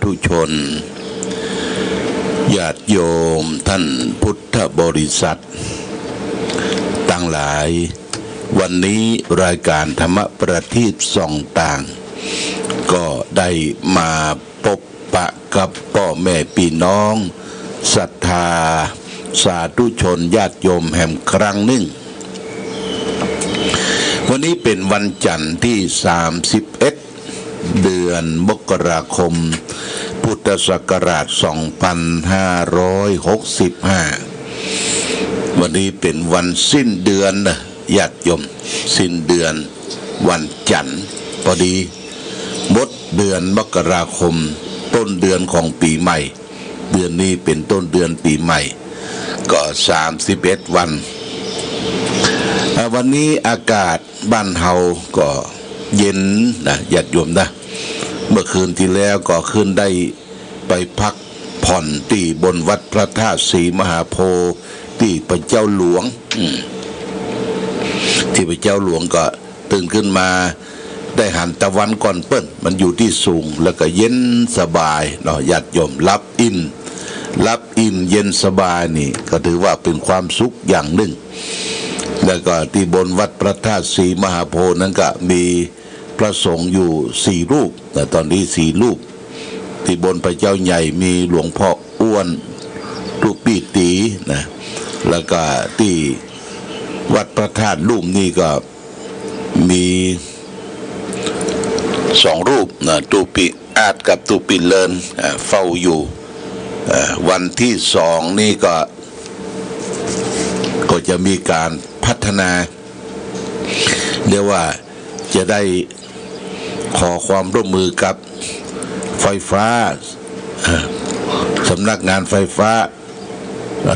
ธุชนญาติโยมท่านพุทธบริษัทตั้งหลายวันนี้รายการธรรมประทีปส่องต่างก็ได้มาพบปะกับพ่อแม่พี่น้องศรัทธาสาธุชนญาติโยมแห่งครั้งหนึ่งวันนี้เป็นวันจันทร์ที่31เดือนมกราคมพุทธศักราช2565วันนี้เป็นวันสิ้นเดือนนะญาติโยมสิ้นเดือนวันจันทร์พอดีหมดเดือนมกราคมต้นเดือนของปีใหม่เดือนนี้เป็นต้นเดือนปีใหม่ก็31วันวันนี้อากาศบ้านเฮาก็เย็นนะญาติโยมนะเมื่อคืนที่แล้วก็ขึ้นได้ไปพักผ่อนที่บนวัดพระธาตุศรีมหาโพธิ์ที่พระเจ้าหลวงที่พระเจ้าหลวงก็ตื่นขึ้นมาได้หันตะวันก่อนเปิ้นมันอยู่ที่สูงแล้วก็เย็นสบายเนาะญาติโยมรับอิ่มเย็นสบายนี่ก็ถือว่าเป็นความสุขอย่างหนึ่งแล้วก็ที่บนวัดพระธาตุศรีมหาโพธิ์นั้นก็มีพระสงฆ์อยู่4รูปแต่ตอนนี้4รูปที่บนพระเจ้าใหญ่มีหลวงพ่ออ้วนรูปปีตีนะแล้วก็ที่วัดพระธาตุลุ่มนี่ก็มี2รูปนะตูปีอาจกับตูปีเลินเฝ้าอยู่วันที่2นี่ก็จะมีการพัฒนาเรียกว่าจะได้ขอความร่วมมือกับไฟฟ้าสำนักงานไฟฟ้า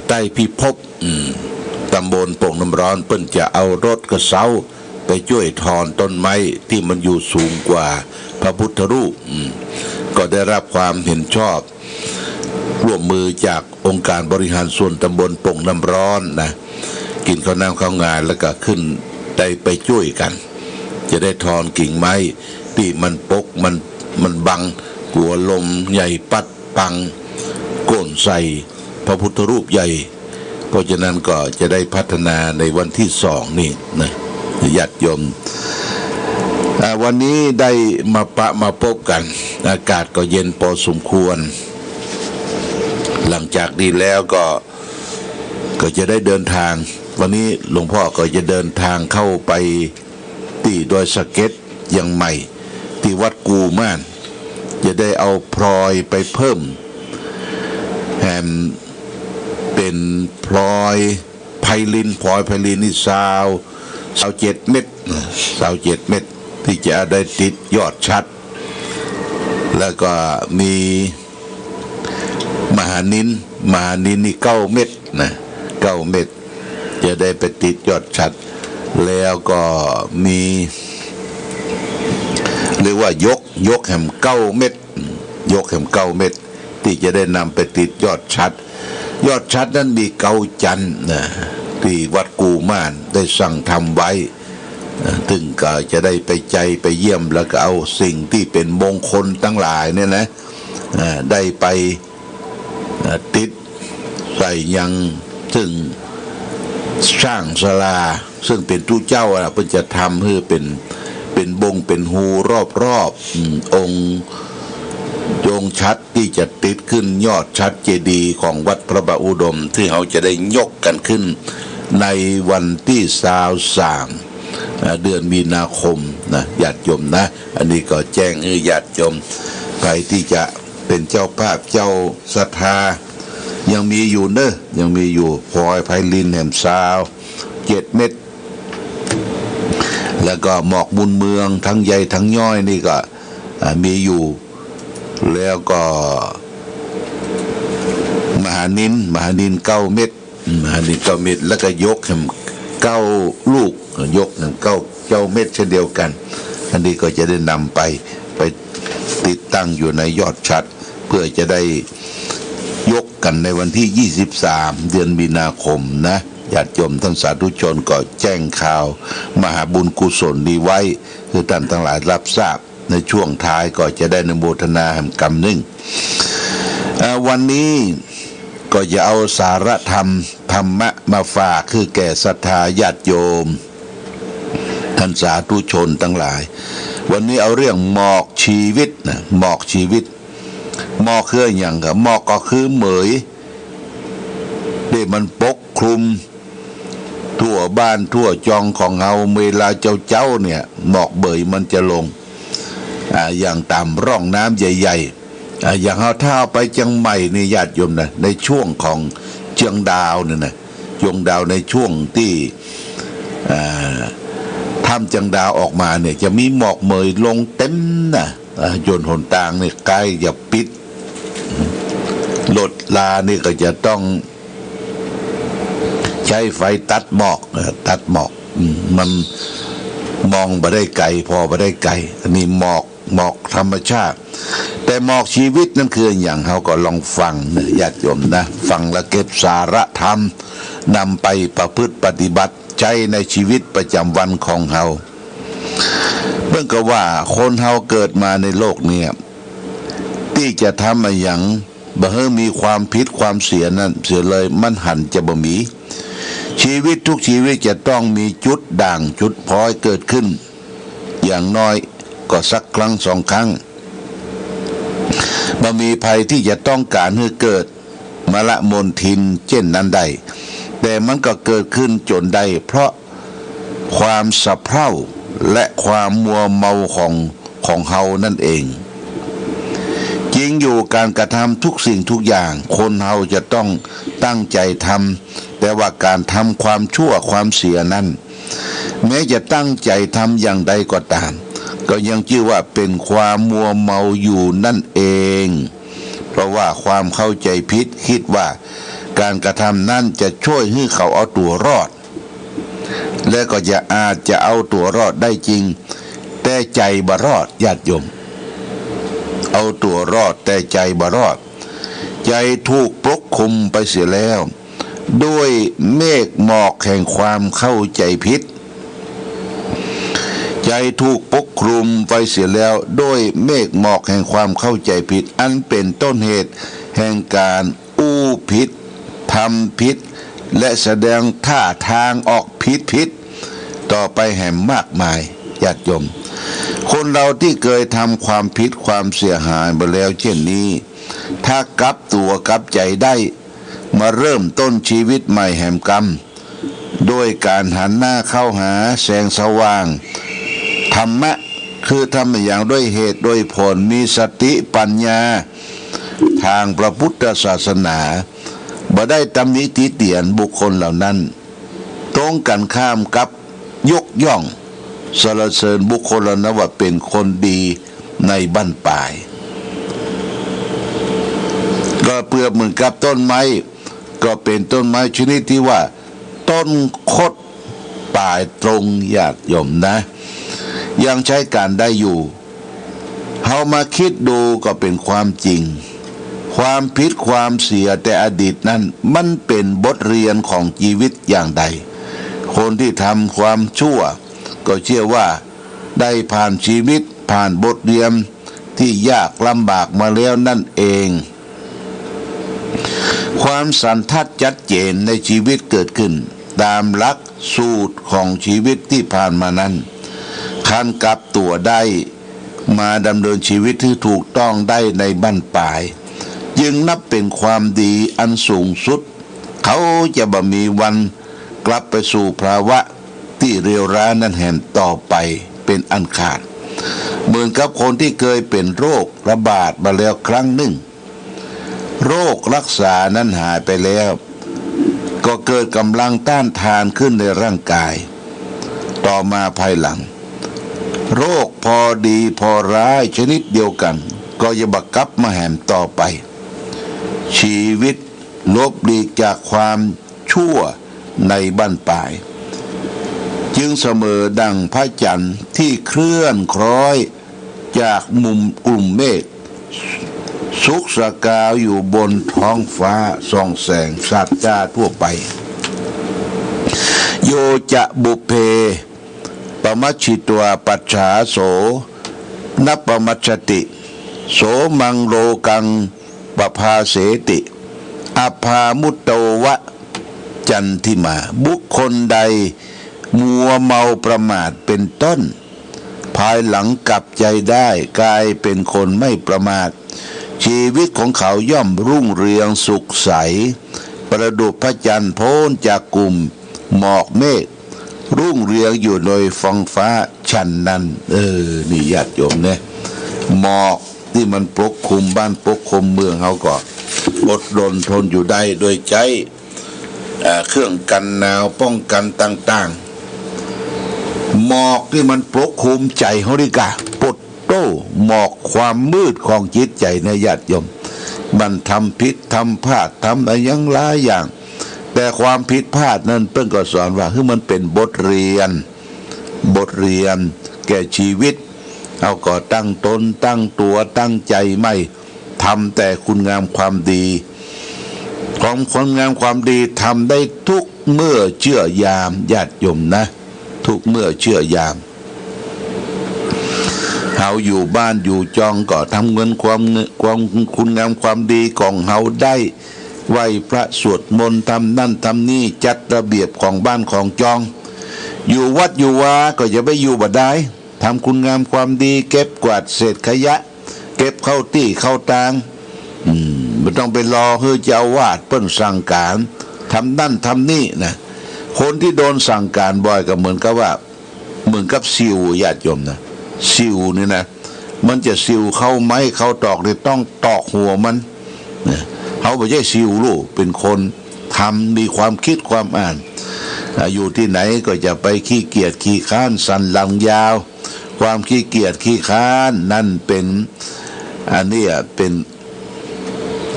ใต้พิภพตำบลโป่งน้ำร้อนเปิ้นจะเอารถกระเช้าไปช่วยถอนต้นไม้ที่มันอยู่สูงกว่าพระพุทธรูปก็ได้รับความเห็นชอบร่วมมือจากองค์การบริหารส่วนตำบลโป่งน้ำร้อนนะกินข้าวน้ำข้าวงานแล้วก็ขึ้นได้ไปช่วยกันจะได้ถอนกิ่งไม้ที่มันปกมันบังกลัวลมใหญ่ปัดปังโก่นใส่พระพุทธรูปใหญ่เพราะฉะนั้นก็จะได้พัฒนาในวันที่2นี่นะญาติโยมวันนี้ได้มาพบกันอากาศก็เย็นพอสมควรหลังจากนี้แล้วก็จะได้เดินทางวันนี้หลวงพ่อก็จะเดินทางเข้าไปที่ดอยสะเก็ดยังใหม่ที่วัดกูม่านจะได้เอาพลอยไปเพิ่มแฮมเป็นพลอยไพลินนี่ซาว7 เม็ดที่จะได้ติดยอดชัดแล้วก็มีมหานินนี่9 เม็ดนะ9 เม็ดจะได้ไปติดยอดชัดแล้วก็มีเรียกว่ายกแหม9 เม็ดที่จะได้นำไปติดยอดชัดนั้นมีเกาจันนะที่วัดกูม่านได้สั่งทำไว้ถึงก็จะได้ไปเยี่ยมแล้วก็เอาสิ่งที่เป็นมงคลทั้งหลายเนี่ยนะได้ไปติดใส่ยังซึ่งสร้างศาลาซึ่งเป็นตู้เจ้าเพิ่นจะทำให้เป็นบงเป็นหูรอบองค์ชัดที่จะติดขึ้นยอดชัดเจดีย์ของวัดพระบาอุดมที่เขาจะได้ยกกันขึ้นในวันที่23เดือนมีนาคมนะญาติโยมนะอันนี้ก็แจ้งให้ญาติโยมใครที่จะเป็นเจ้าภาพเจ้าศรัทธายังมีอยู่พลอยไพลินแหมซาว7 เม็ดแล้วก็หมอกบุญเมืองทั้งใหญ่ทั้งย่อยนี่ก็มีอยู่แล้วก็มหานิน9 เม็ดแล้วก็ยกแหม9 ลูกยกแหม9 เม็ดเช่นเดียวกันอันนี้ก็จะได้นำไปติดตั้งอยู่ในยอดชัดเพื่อจะได้ยกกันในวันที่23เดือนมีนาคมนะญาติโยมท่านสาธุชนก็แจ้งข่าวมหาบุญกุศลนี้ไว้คือท่านทั้งหลายรับทราบ ในช่วงท้ายก็จะได้อนุโมทนาแห่งกรรมหนึ่งวันนี้ก็จะเอาสาระธรรมะมาฝากคือแก่ศรัทธาญาติโยมท่านสาธุชนทั้งหลายวันนี้เอาเรื่องหมอกชีวิตนะหมอกชีวิตหมอกคืออย่างกับหมอกก็คือเหมยที่มันปกคลุมทั่วบ้านทั่วจองของเราเวลาเจ้าเนี่ยหมอกเบยมันจะลงอย่างตามร่องน้ำใหญ่ๆอย่างเอาถ้าไปเชียงใหม่นี่ญาติโยมนะในช่วงของเชียงดาวเนี่ยนะเชียงดาวในช่วงที่ถ้ำเชียงดาวออกมาเนี่ยจะมีหมอกเมยลงเต็มนะจนหนทางเนี่ยใกล้จะปิดรถลานี่ก็จะต้องใช้ไฟตัดหมอกมันมองไปได้ไกลพอไปได้ไกลอันนี้หมอกธรรมชาติแต่หมอกชีวิตนั่นคืออย่างเขาก็ลองฟังนะญาติโยมนะฟังแล้วเก็บสาระธรรมนำไปประพฤติปฏิบัติใช้ในชีวิตประจำวันของเขาเมื่อก็ว่าคนเขาเกิดมาในโลกเนี่ยที่จะทำอะไรอย่างบ่ให้มีความผิดความเสียนั่นเสียเลยมันหันจะบ่มีชีวิตทุกชีวิตจะต้องมีจุดด่างจุดพลอยเกิดขึ้นอย่างน้อยก็สักครั้งสองครั้งบ่มีภัยที่จะต้องการให้เกิดมละมนทินเช่นนั้นได้แต่มันก็เกิดขึ้นจนได้เพราะความสะเพร่าและความมัวเมาของเฮานั่นเองจริงอยู่การกระทำทุกสิ่งทุกอย่างคนเฮาจะต้องตั้งใจทำแต่ว่าการทำความชั่วความเสียนั้นแม้จะตั้งใจทำอย่างใดก็ตามก็ยังชื่อว่าเป็นความมัวเมาอยู่นั่นเองเพราะว่าความเข้าใจผิดคิดว่าการกระทำนั้นจะช่วยให้เขาเอาตัวรอดและก็จะอาจจะเอาตัวรอดได้จริงแต่ใจบ่รอดญาติโยมเอาตัวรอดแต่ใจบ่รอดใจถูกปกคลุมไปเสียแล้วด้วยเมฆหมอกแห่งความเข้าใจผิดใจถูกปกคลุมไปเสียแล้วด้วยเมฆหมอกแห่งความเข้าใจผิดอันเป็นต้นเหตุแห่งการอู้ผิดทำผิดและแสดงท่าทางออกผิดต่อไปแห่งมากมายญาติโยมคนเราที่เคยทำความผิดความเสียหายมาแล้วเช่นนี้ถ้ากลับตัวกลับใจได้มาเริ่มต้นชีวิตใหม่แห่งกรรมโดยการหันหน้าเข้าหาแสงสว่างธรรมะคือทำอย่างด้วยเหตุด้วยผลมีสติปัญญาทางพระพุทธศาสนาบ่ได้ตำหนิติเตียนบุคคลเหล่านั้นตรงกันข้ามกับยกย่องสรรเสริญบุคคลเหล่านั้นว่าเป็นคนดีในบั้นปลายก็เปรียบเหมือนกับต้นไม้ก็เป็นต้นไม้ชนิดที่ว่าต้นคดปลายตรงญาติโยมนะยังใช้การได้อยู่เฮามาคิดดูก็เป็นความจริงความผิดความเสียแต่อดีตนั้นมันเป็นบทเรียนของชีวิตอย่างใดคนที่ทำความชั่วก็เชื่อว่าได้ผ่านชีวิตผ่านบทเรียนที่ยากลำบากมาแล้วนั่นเองความสันทัดชัดเจนในชีวิตเกิดขึ้นตามหลักสูตรของชีวิตที่ผ่านมานั้นคันกลับตัวได้มาดำเนินชีวิตที่ถูกต้องได้ในบั้นปลายจึงนับเป็นความดีอันสูงสุดเขาจะบ่มีวันกลับไปสู่ภาวะที่เรียวร้านั้นแห่งต่อไปเป็นอันขาดเหมือนกับคนที่เคยเป็นโรคระบาดมาแล้วครั้งหนึ่งโรครักษานั้นหายไปแล้วก็เกิดกำลังต้านทานขึ้นในร่างกายต่อมาภายหลังโรคพอดีพอร้ายชนิดเดียวกันก็จะบักกับมาแห่มต่อไปชีวิตลบหลีกจากความชั่วในบั้นปลายจึงเสมอดังพระจันทร์ที่เคลื่อนคล้อยจากมุมกลุ่มเมฆสุกสกาวอยู่บนท้องฟ้าส่องแสงสัจจาทั่วไปโยจะบุพเพปมัชชิตวปัจฉาโส นับปมัชชติโสมังโลกังปภาเสติอภามุตโตวะจันทิมาบุคคลใดมัวเมาประมาทเป็นต้นภายหลังกลับใจได้กลายเป็นคนไม่ประมาทชีวิตของเขาย่อมรุ่งเรืองสุขใสประดุจพระจันทร์พ้นจากกลุ่มหมอกเมฆรุ่งเรืองอยู่โดยฟองฟ้าฉันนั้นนี่ญาติโยมเนี่ยหมอกที่มันปกคลุมบ้านปกคลุมเมืองเขาก็อดรนทนอยู่ได้โดยใจเครื่องกันหนาวป้องกันต่างๆหมอกที่มันปกคลุมใจเขาดิกะปดโต้หมอกความมืดของจิตใจในญาติโยมมันทำผิดทำพลาดทำอะไรยังหลายอย่างแต่ความผิดพลาดนั้นเพิ่งก็สอนว่าคือมันเป็นบทเรียนแก่ชีวิตเอาก็ตั้งตนตั้งตัวตั้งใจไม่ทำแต่คุณงามความดีของคนงามความดีทำได้ทุกเมื่อเชื่อยามญาติโยมนะทุกเมื่อเชื่อยามเฮาอยู่บ้านอยู่จองก็ทำเงินความคุณงามความดีของเฮาได้ไหว้พระสวดมนต์ทำนั่นทำนี่จัดระเบียบของบ้านของจองอยู่วัดอยู่วาก็อย่าไปอยู่บ่ได้ทำคุณงามความดีเก็บกวาดเศษขยะเก็บเข้าตี้เข้าตางไม่ต้องไปรอเฮ้ยเจ้าอาวาสเปิ้นสั่งการทำนั่นทำนี่นะคนที่โดนสั่งการบ่อยก็เหมือนกับซิวญาติโยมนะซิวนี่นะมันจะซิวเข้าไม้เข้าตอกเนี่ยต้องตอกหัวมันเขาไม่ใช่ซิวลูกเป็นคนทำมีความคิดความอ่านอยู่ที่ไหนก็จะไปขี้เกียจขี้ค้านสันหลังยาวความขี้เกียจขี้ค้านนั่นเป็นอันนี้เป็น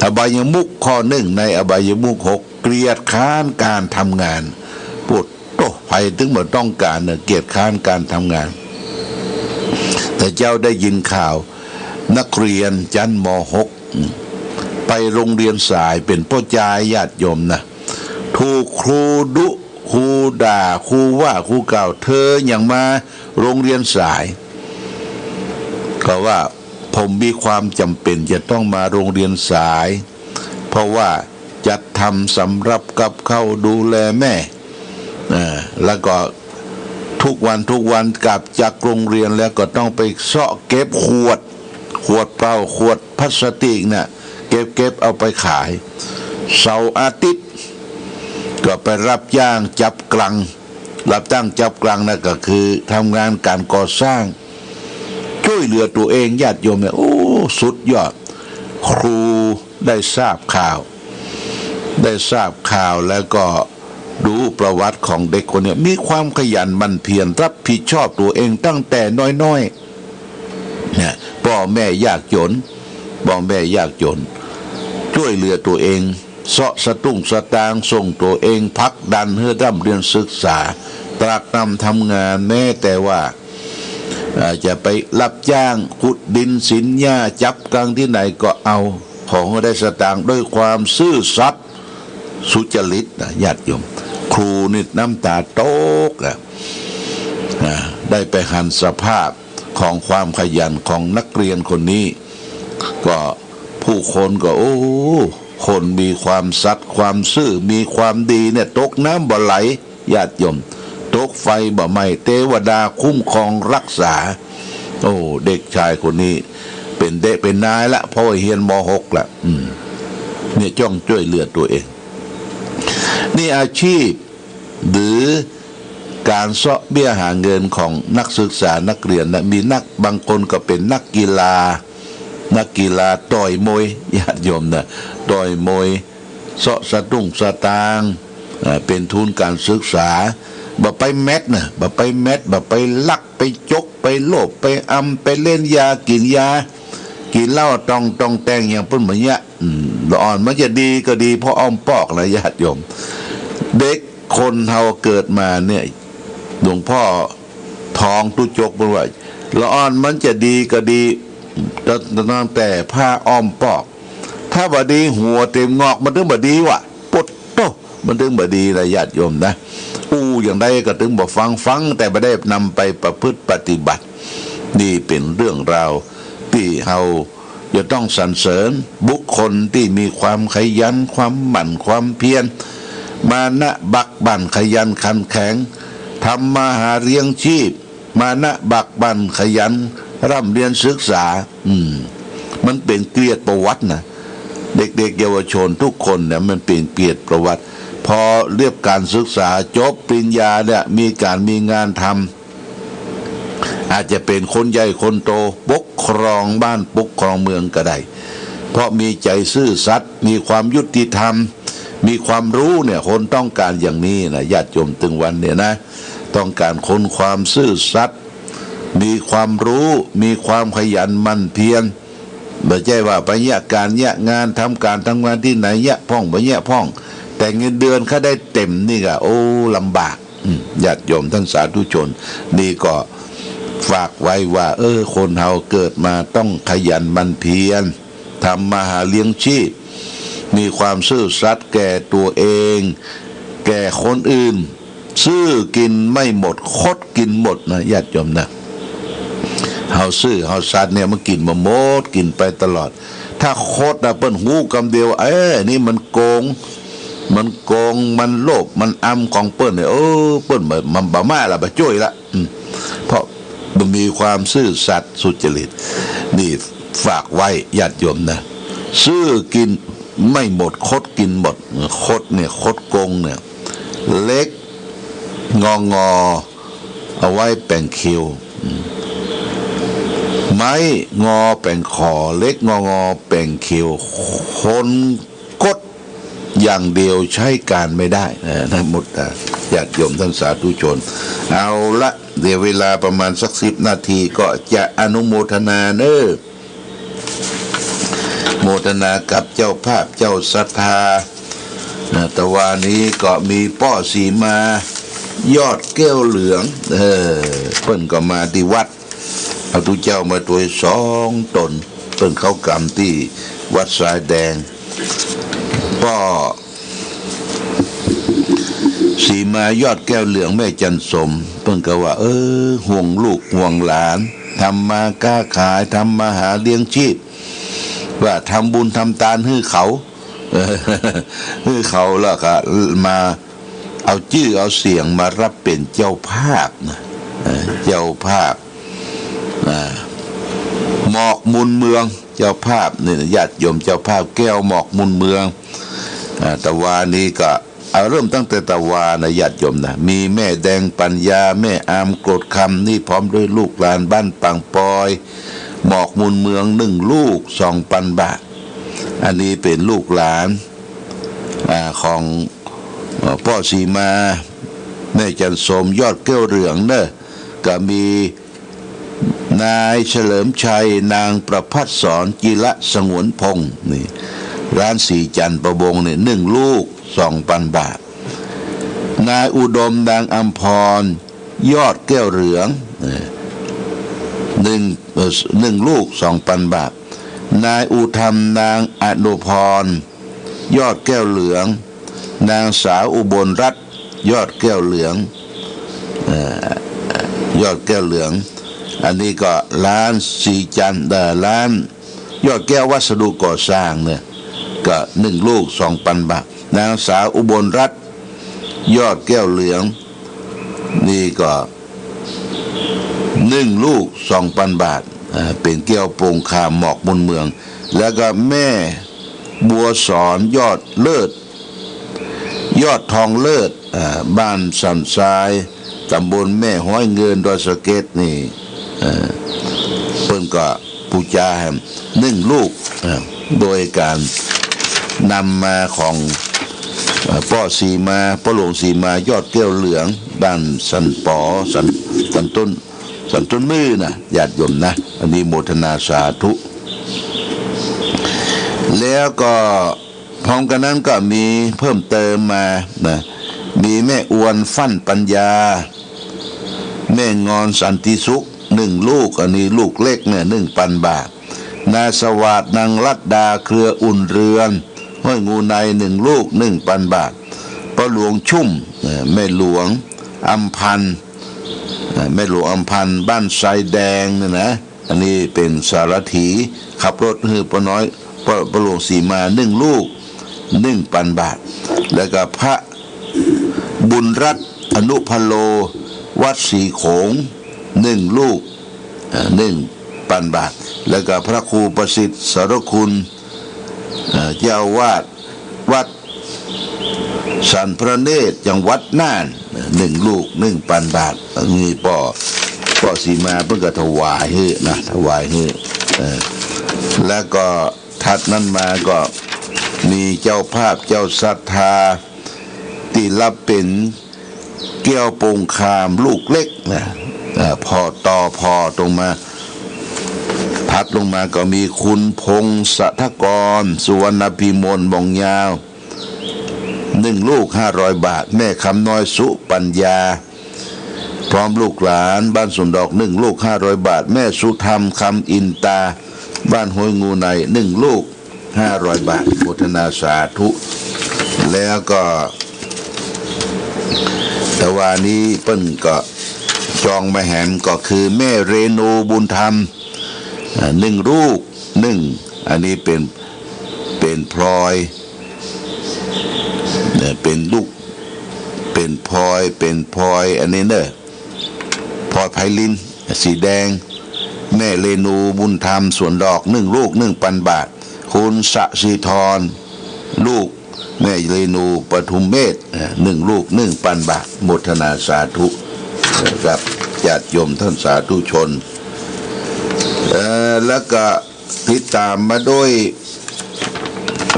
อบายมุขข้อหนึ่งในอบายมุข6เกลียดค้านการทำงานปวดโตภัยถึงเมื่อต้องการเกลียดค้านการทำงานแต่เจ้าได้ยินข่าวนักเรียนชั้นม.6 ไปโรงเรียนสายเป็นพ่อจายญาติโยมนะถูกครูดุครูด่าครูว่าครูกล่าวเธออย่างมาโรงเรียนสายก็ว่าผมมีความจำเป็นจะต้องมาโรงเรียนสายเพราะว่าจัดทำสำหรับกับเข้าดูแลแม่แล้วก็ทุกวันกลับจากโรงเรียนแล้วก็ต้องไปเสาะเก็บขวดเปล่าขวดพลาสติกน่ะเก็บเอาไปขายเสาร์อาทิตย์ก็ไปรับจ้างจับกลังนั่นก็คือทำงานการก่อสร้างช่วยเหลือตัวเองญาติโยมเนี่ยโอ้สุดยอดครูได้ทราบข่าวแล้วก็ดูประวัติของเด็กคนนี้มีความขยันหมั่นเพียรรับผิดชอบตัวเองตั้งแต่น้อยๆเนี่ยพ่อแม่ยากจนช่วยเหลือตัวเองเสาะสตุ้งสตางส่งตัวเองพักดันเพื่อร่ำเรียนศึกษาตรากตรำทำงานแม้แต่ว่าจะไปรับจ้างขุดดินสินหญ้าจับกลางที่ไหนก็เอาของได้สตางค์ด้วยความซื่อสัตย์สุจริตนะญาติโยมครูนี่น้ำตาโตกได้ไปหันสภาพของความขยันของนักเรียนคนนี้ก็ผู้คนก็โอ้คนมีความสัตย์ความซื่อมีความดีเนี่ยตกน้ำบ่ไหลญาติโยมตกไฟบ่ไหม้เทวดาคุ้มครองรักษาโอ้เด็กชายคนนี้เป็นนายละเพราะว่าเรียนม.6ละเนี่ยจ้องช่วยเหลือตัวเองนี่อาชีพหรือการเสาะเบี้ยหาเงินของนักศึกษานักเรียนนะมีบางคนก็เป็นนักกีฬาต่อยมวยญาติโยมนะต่อยมวยเสาะสตุ้งสตางเป็นทุนการศึกษาบ่ไปแมทบ่ไปลักไปจกไปโลภไปไปเล่นยากินเหล้าต้องแต่งอย่างเพิ่นเหมือนเนี้ยละอ่อนมันจะดีก็ดีเพราะอ้อมปอกนะญาติโยมเด็กคนเฮาเกิดมาเนี่ยหลวงพ่อทองตุจกบอกว่าละอ่อนมันจะดีก็ดีตั้งแต่ผ้าอ้อมปอกถ้าบ่ดีหัวเต็มงอกมันถึงบ่ดีว่ะปดโตมันถึงบ่ดีนะญาติโยมนะอย่างใดก็ถึงบ่ฟังแต่บ่ได้นำไปประพฤติปฏิบัติ นี่เป็นเรื่องราวที่เราจะต้องสรรเสริญบุคคลที่มีความขยันความหมั่นความเพียรมานะบักบั่นขยันขันแข็งทำมาหาเลี้ยงชีพมานะบักบั่นขยันร่ำเรียนศึกษามันเป็นเกียรติประวัตินะเด็กๆเยาวชนทุกคนเนี่ยมันเป็นเกียรติประวัติพอเรียบการศึกษาจบปริญญาเนี่ยมีงานทำอาจจะเป็นคนใหญ่คนโตปกครองบ้านปกครองเมืองก็ได้เพราะมีใจซื่อสัตย์มีความยุติธรรมมีความรู้เนี่ยคนต้องการอย่างนี้นะญาติโยมตึงวันเนี่ยนะต้องการคนความซื่อสัตย์มีความรู้มีความขยันหมั่นเพียรไม่ใช่ว่าไปแยกการแยกงานทำการงานที่ไหนแยกพ่องไปแยกพ่องแต่เงินเดือนเขาได้เต็มนี่ก็โอ้ลำบากญาติโยมท่านสาธุชนนี่ก็ฝากไว้ว่าคนเราเกิดมาต้องขยันหมั่นเพียรทำมาหาเลี้ยงชีพมีความซื่อสัตย์แก่ตัวเองแก่คนอื่นซื่อกินไม่หมดคดกินหมดนะญาติโยมนะเฮาซื่อเฮาสัตย์เนี่ยมันกินมาหมดกินไปตลอดถ้าคดนะเปิ้นหูกำเดียวนี่มันโกงมันโลภมันอ้ำของเปิ้นเนี่ยเปิ้นมันบ่มาละบ่จ้อยละเพราะมันมีความซื่อสัตย์สุจริตนี่ฝากไว้ญาติโยมนะซื่อกินไม่หมดคดกินหมดคดเนี่ยคดโกงเนี่ยเล็กงอเอาไว้แป่งคิวไม้งอแป่งคอเล็กงอแป่งคิวคนกดอย่างเดียวใช้การไม่ได้นะหมดญาติโยมท่านสาธุชนเอาละเดี๋ยวเวลาประมาณสัก10 นาทีก็จะอนุโมทนาโมทนากับเจ้าภาพเจ้าศรัทธาตะวันนี้ก็มีป้อสีมายอดแก้วเหลืองเพิ่นก็มาที่วัดเอาทุเจ้ามาตัว2 ตนเพิ่นเข้ากรรมที่วัดสายแดงป้อสีมายอดแก้วเหลืองแม่จันสมเพิ่นก็ว่าห่วงลูกห่วงหลานทำมาค้าขายทำมาหาเลี้ยงชีพว่าทำบุญทำทานให้เขาแล้วก็มาเอาชื่อเอาเสียงมารับเป็นเจ้าภาพนะเจ้าภาพหมอกมุนเมืองเจ้าภาพเนี่ยญาติโยมเจ้าภาพแก้วหมอกมุนเมืองตะวานี้ก็เอาเริ่มตั้งแต่ตะวานะญาติโยมนะมีแม่แดงปัญญาแม่อามโกรธคำนี่พร้อมด้วยลูกหลานบ้านปังปอยหมอกมุนเมือง1 ลูก 2,000 บาทอันนี้เป็นลูกหลานของพ่อสีมาแม่จันสมยอดแก้วเหลืองเนอะก็มีนายเฉลิมชัยนางประภัสสรจิระสงวนพงศ์นี่ร้านสีจันทร์ประบงเนี่ย1 ลูก 2,000 บาทนายอุดมนางอัมพรยอดแก้วเหลือง1 ลูก 2,000 บาทนายอุธรรมนางอนุพรยอดแก้วเหลืองนางสาวอุบลรัตน์ยอดแก้วเหลืองยอดแก้วเหลืองอันนี้ก็ร้านสีจันทร์ร้านยอดแก้ววัสดุก่อสร้างเนี่ยก็1 ลูก 2,000 บาทนางสาวอุบลรัตน์ยอดแก้วเหลืองนี่ก็1 ลูก 2,000 บาทเป็นแก้วโปร่งคามหมอกบนเมืองแล้วก็แม่บัวสอนยอดเลิศยอดทองเลิศบ้านสันทรายตำบลแม่ห้อยเงินดอยสะเก็ดนี่เพิ่นก็ปูจา1 ลูกโดยการนำมาของป้อสีมาป้อหลวงสีมายอดแก้วเหลืองบ้านสันปอสันต้นมือนะญาติโยมนะอันนี้โมทนาสาธุแล้วก็พร้อมกันนั้นก็มีเพิ่มเติมมานะมีแม่อวนฟั่นปัญญาแม่งอนสันติสุข1 ลูกอันนี้ลูกเล็กเนี่ย1,000 บาทนายสวัสดิ์นางรัตดาเครืออุ่นเรือนห้วยงูใน1 ลูก 1,000 บาทป้าหลวงชุ่มแม่หลวงอัมพันธ์ แม่หลวงอำพันธ์บ้านไซแดงเนี่ยนะอันนี้เป็นสารถีขับรถฮือป้าน้อยป้าหลวงสีมา1 ลูก1,000 บาทแล้วก็พระบุญรัตน์อนุพโลวัดสีโขง1 ลูก1,000 บาทแล้วก็พระครูประสิทธิ์สารคุณเจ้าวาดวัดสันพระเนตรจังหวัดน่าน1 ลูก1,000 บาทนี่ป้อสีมาเพิ่งก็ถวายให้นะถวายให้แล้วก็ถัดนั้นมาก็มีเจ้าภาพเจ้าศรัทธาที่รับเป็นแก้วปงคามลูกเล็กนะพอตรงมาถัดลงมาก็มีคุณพงศ์สัทกรสุวรรณพิมลบองยาว1 ลูก500 บาทแม่คำน้อยสุปัญญาพร้อมลูกหลานบ้านสวนดอก1 ลูก500 บาทแม่สุธรรมคำอินตาบ้านห้วยงูใน1 ลูก500 บาทโมทนาสาธุแล้วก็แต่ว่านี้เปิ้นก็จองมาแหมก็คือแม่เรนูบุญธรรม1 ลูกอันนี้เป็นพลอยเป็นลูกเป็นพลอยอันนี้เนอะพลอยไพลินสีแดงแม่เรนูบุญธรรมสวนดอก1 ลูก1,000 บาทคุณสศิธรลูกแม่เรนูปทุมเมธ1 ลูก1,000 บาทโมทนาสาธุครับญาติโยมท่านสาธุชนแล้วก็ติดตามมาด้วย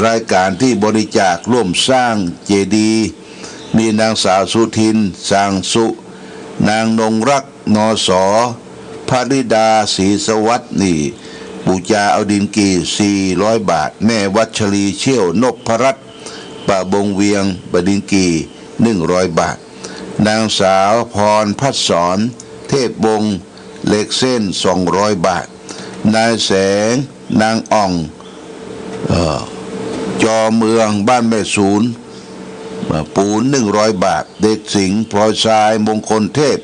รายการที่บริจาคร่วมสร้างเจดีย์มีนางสาวสุทินสางสุนางนงรักนสพระธิดาศรีสวัสดิ์นี่ปูจาเอาดินกี400 บาทแม่วัชรีเชี่ยวนพรัตน์ป่าบงเวียงบดินกี100 บาทนางสาวพรพัฒสอนเทพบงเหล็กเส้น200 บาทนายแสงนางอ่องจอเมืองบ้านแม่ศูนย์ปูน100 บาทเด็กสิงห์พลอยทรายมงคลเทพ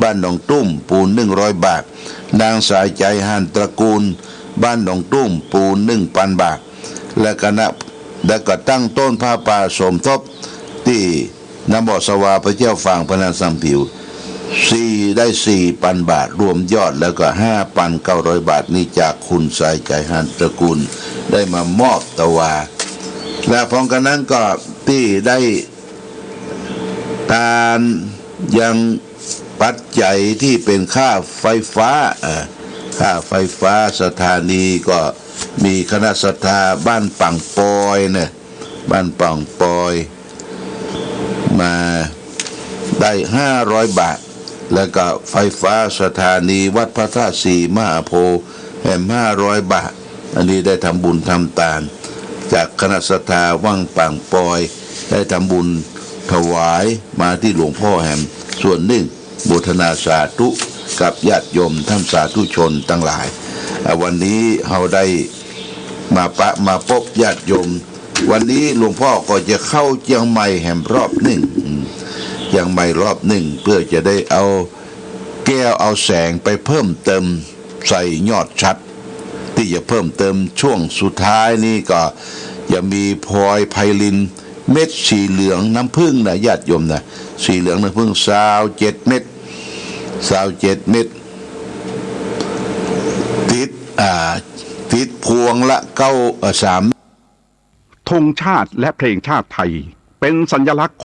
บ้านหนองตุ้มปูน100 บาทนางสายใจหันตระกูลบ้านหนองตุ้มปูน1,000 บาทและก็ตั้งต้นผ้าป่าสมทบที่น้ำบ่อสวาพระเจ้าฝั่งพนันสัมผิวได้ 4,000 บาทรวมยอดแล้วก็ 5,900 บาทนี้จากคุณสายใจหันตระกูลได้มามอบตะวาและพร้อมกันนั้นก็ที่ได้การยังปัจจัยที่เป็นค่าไฟฟ้าสถานีก็มีคณะศรัทธาบ้านปังปอยเนี่ยบ้านปังปอยมาได้500 บาทแล้วก็ไฟฟ้าสถานีวัดพระธาตุสีมหาโพธิ์แห่ง500 บาทอันนี้ได้ทำบุญทำทานจากคณะศรัทธาว่างปังปอยได้ทำบุญถวายมาที่หลวงพ่อแหมส่วนหนึ่งบูชนาสาธุกับญาติโยมท่านสาธุชนทั้งหลายวันนี้เราได้มาพบญาติโยมวันนี้หลวงพ่อก็จะเข้าเชียงใหม่แห่งรอบหนึ่งเชียงใหม่รอบหนึ่งเพื่อจะได้เอาแก้วเอาแสงไปเพิ่มเติมใส่ยอดชัดที่จะเพิ่มเติมช่วงสุดท้ายนี้ก็จะมีพลอยไพลินเม็ดสีเหลืองน้ำผึ้งนะญาติโยมนะสีเหลืองน้ำผึ้ง27 เม็ดติดพวงละ3ธงชาติและเพลงชาติไทยเป็นสัญลักษณ์